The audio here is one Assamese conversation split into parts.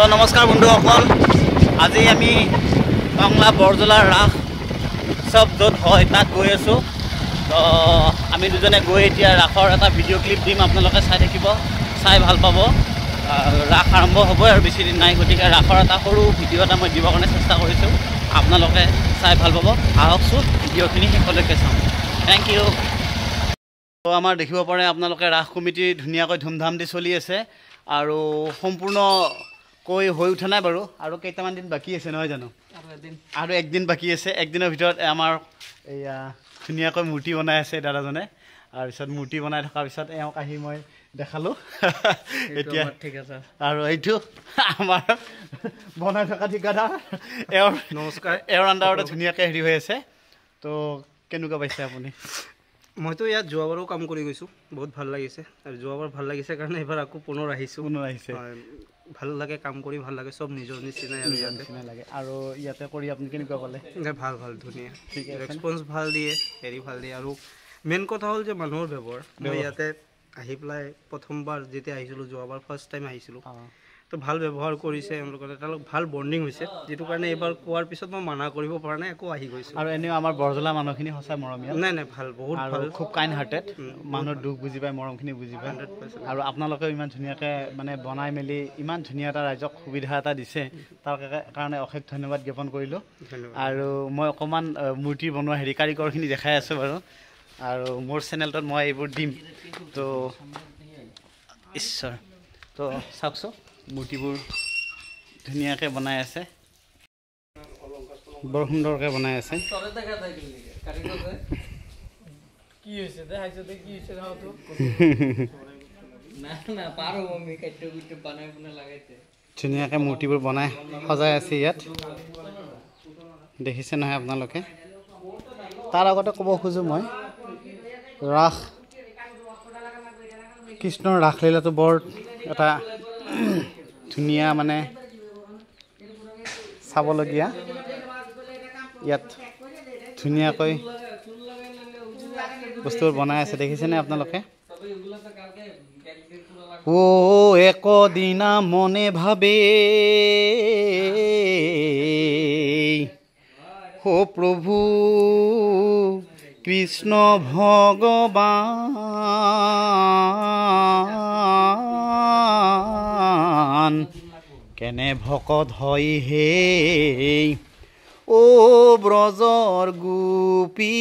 তো নমস্কাৰ বন্ধুসকল, আজি আমি টংলা বৰজলাৰ ৰাস উৎসৱ য'ত হয় তাত গৈ আছোঁ। তো আমি দুজনে গৈ এতিয়া ৰাসৰ এটা ভিডিঅ' ক্লিপ দিম, আপোনালোকে চাই থাকিব, চাই ভাল পাব। ৰাস আৰম্ভ হ'ব আৰু বেছি দিন নাই, গতিকে ৰাসৰ এটা সৰু ভিডিঅ' এটা মই দিবৰ কাৰণে চেষ্টা কৰিছোঁ। আপোনালোকে চাই ভাল পাব, আহকচোন ভিডিঅ'খিনি শেষলৈকে চাওঁ। Thank you. তো আমাৰ দেখিব পাৰে আপোনালোকে ৰাস কমিটি ধুনীয়াকৈ ধুমধাম দি চলি আছে আৰু সম্পূৰ্ণ কৈ হৈ উঠা নাই বাৰু, আৰু কেইটামান দিন বাকী আছে নহয় জানো? আৰু একদিন বাকী আছে। একদিনৰ ভিতৰত আমাৰ এয়া ধুনীয়াকৈ মূৰ্তি বনাই আছে দাদাজনে। তাৰপিছত মূৰ্তি বনাই থকাৰ পিছত এওঁক আহি মই দেখালোঁ এতিয়া। ঠিক আছে। আৰু এইটো আমাৰ বনাই থকা ঠিকাদাৰ, এওঁৰ নমস্কাৰ। এওঁৰ আণ্ডাৰতে ধুনীয়াকৈ হেৰি হৈ আছে। তো কেনেকুৱা পাইছে আপুনি? মইতো ইয়াত যোৱাবাৰো কাম কৰি গৈছোঁ, বহুত ভাল লাগিছে। আৰু যোৱাবাৰ ভাল লাগিছে কাৰণে এইবাৰ আকৌ পুনৰ আহিছোঁ। ভাল লাগে, কাম কৰি ভাল লাগে, চব নিজৰ নিচিনাই আৰু ইয়াতে লাগে। আৰু ইয়াতে কৰি আপুনি কেনেকুৱা পালে? ভাল ভাল, ধুনীয়া, ৰেচপন্স ভাল দিয়ে, হেৰি ভাল দিয়ে। আৰু মেইন কথা হ'ল যে মানুহৰ ব্যৱহাৰ। মই ইয়াতে আহি পেলাই প্ৰথমবাৰ যেতিয়া আহিছিলোঁ, যোৱাবাৰ ফাৰ্ষ্ট টাইম আহিছিলোঁ, তো ভাল ব্যৱহাৰ কৰিছে এওঁলোকৰ, তেওঁলোক ভাল বণ্ডিং হৈছে, যিটো কাৰণে এইবাৰ কোৱাৰ পিছত মই মানা কৰিব পৰা নাই, আকৌ আহি গৈছোঁ। আৰু এনেও আমাৰ বৰজলা মানুহখিনি সঁচাই মৰমীয়াল। নাই নাই, ভাল, বহুত ভাল, খুব কাইণ্ড হাৰ্টেড, মানুহৰ দুখ বুজি পায়, মৰমখিনি বুজি পায়। আৰু আপোনালোকেও ইমান ধুনীয়াকৈ মানে বনাই মেলি ইমান ধুনীয়া এটা ৰাইজক সুবিধা এটা দিছে, তাৰ কাৰণে অশেষ ধন্যবাদ জ্ঞাপন কৰিলোঁ। আৰু মই অকণমান মূৰ্তি বনোৱা হেৰি কাৰিকৰখিনি দেখাই আছোঁ বাৰু, আৰু মোৰ চেনেলটোত মই এইবোৰ দিম। তো ঈশ্বৰ, তো চাওকচোন মূৰ্তিবোৰ ধুনীয়াকৈ বনাই আছে, বৰ সুন্দৰকৈ বনাই আছে। ধুনীয়াকৈ মূৰ্তিবোৰ বনাই সজাই আছে ইয়াত, দেখিছে নহয় আপোনালোকে। তাৰ আগতে ক'ব খোজোঁ মই, ৰাস কৃষ্ণৰ ৰাসলীলাটো বৰ এটা ধুনীয়া, মানে চাবলগীয়া। ইয়াত ধুনীয়াকৈ বস্তুবোৰ বনাই আছে, দেখিছেনে আপোনালোকে? ও একদিনা মনে ভাবে ও প্ৰভু কৃষ্ণ ভগৱান, কেনে ভকত হয় হে ও ব্ৰজৰ গোপী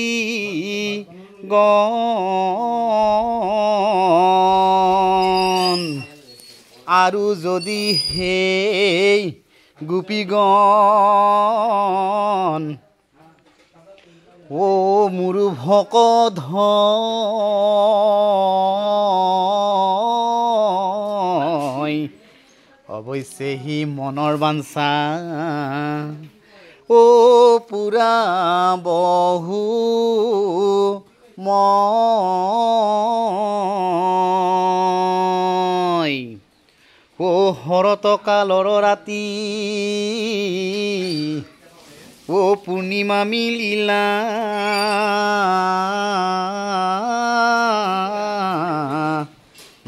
গণ, আৰু যদি সেই গোপীগণ ও মোৰ ভকত হয়, অৱশ্যে সি মনৰ বাঞ্ছা ও পুৰা বহু মই, ও শৰত কালৰ ৰাতি ও পূৰ্ণিমা মিলিলা,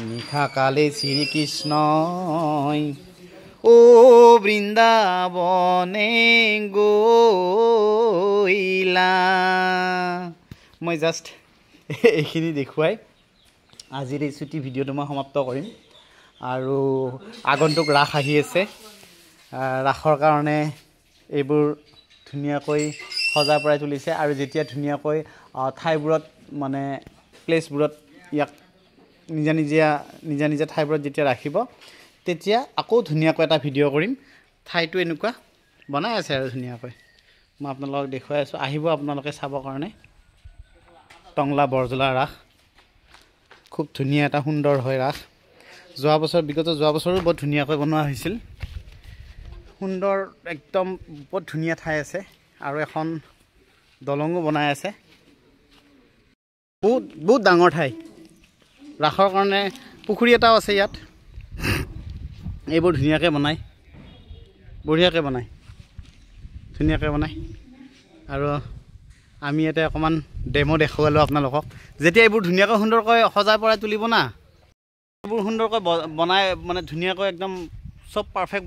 নিশা কালে শ্ৰীকৃষ্ণই ও বৃন্দাবনে গৈলা। মই জাষ্ট এইখিনি দেখুৱাই আজিৰ এই ছুটি ভিডিঅ'টো মই সমাপ্ত কৰিম। আৰু আগন্তুক ৰাস আহি আছে, ৰাসৰ কাৰণে এইবোৰ ধুনীয়াকৈ সজাই পৰাই তুলিছে। আৰু যেতিয়া ধুনীয়াকৈ ঠাইবোৰত, মানে প্লেচবোৰত ইয়াক নিজা নিজা ঠাইবোৰত যেতিয়া ৰাখিব, তেতিয়া আকৌ ধুনীয়াকৈ এটা ভিডিঅ' কৰিম। ঠাইটো এনেকুৱা বনাই আছে আৰু ধুনীয়াকৈ মই আপোনালোকক দেখুৱাই আছোঁ। আহিব আপোনালোকে চাবৰ কাৰণে টংলা বৰজলা ৰাস। খুব ধুনীয়া এটা সুন্দৰ হয় ৰাস। যোৱা বছৰো বৰ ধুনীয়াকৈ বনোৱা হৈছিল, সুন্দৰ একদম বৰ ধুনীয়া ঠাই আছে। আৰু এখন দলঙো বনাই আছে, বহুত ডাঙৰ ঠাই। ৰাসৰ কাৰণে পুখুৰী এটাও আছে ইয়াত। এইবোৰ ধুনীয়াকৈ বনায়, বঢ়িয়াকৈ বনায়, ধুনীয়াকৈ বনায়। আৰু আমি ইয়াতে অকণমান ডেমো দেখুৱালোঁ আপোনালোকক। যেতিয়া এইবোৰ ধুনীয়াকৈ সুন্দৰকৈ সজাই পৰাই তুলিব না, এইবোৰ সুন্দৰকৈ বনাই, মানে ধুনীয়াকৈ একদম চব পাৰফেক্ট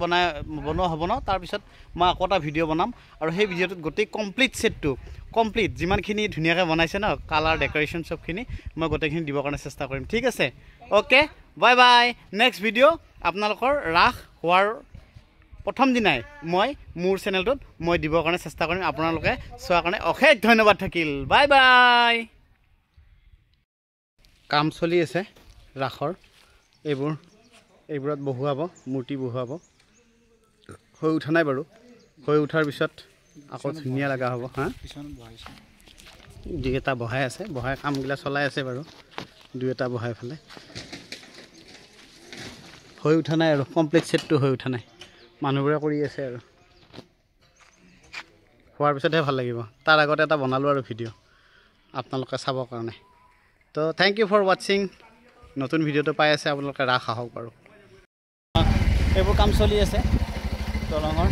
বনোৱা হ'ব ন তাৰপিছত মই আকৌ এটা ভিডিঅ' বনাম আৰু সেই ভিডিঅ'টোত গোটেই কমপ্লিট ছেটটো কমপ্লিট যিমানখিনি ধুনীয়াকৈ বনাইছে ন কালাৰ ডেক'ৰেশ্যন চবখিনি মই গোটেইখিনি দিবৰ কাৰণে চেষ্টা কৰিম ঠিক আছে okay bye bye next video' আপোনালোকৰ ৰাস হোৱাৰ প্ৰথম দিনাই মই মোৰ চেনেলটোত মই দিবৰ কাৰণে চেষ্টা কৰিম আপোনালোকে চোৱাৰ কাৰণে অশেষ ধন্যবাদ থাকিল বাই বাই কাম চলি আছে ৰাসৰ এইবোৰত বহুৱাব মূৰ্তি বহুৱাব হৈ উঠা নাই বাৰু হৈ উঠাৰ পিছত আকৌ ধুনীয়া লগা হ'ব হা দুই এটা বহাই আছে বহাই কামগিলা চলাই আছে বাৰু দুই এটা বহাই ফালে হৈ উঠা নাই আৰু কমপ্লিট ছেটটো হৈ উঠা নাই মানুহবোৰে কৰি আছে আৰু হোৱাৰ পিছতহে ভাল লাগিব তাৰ আগতে এটা বনালোঁ আৰু ভিডিঅ' আপোনালোকে চাবৰ কাৰণে তো থেংক ইউ ফৰ ৱাচিং নতুন ভিডিঅ'টো পাই আছে আপোনালোকে ৰাস আহক বাৰু এইবোৰ কাম চলি আছে দলঙৰ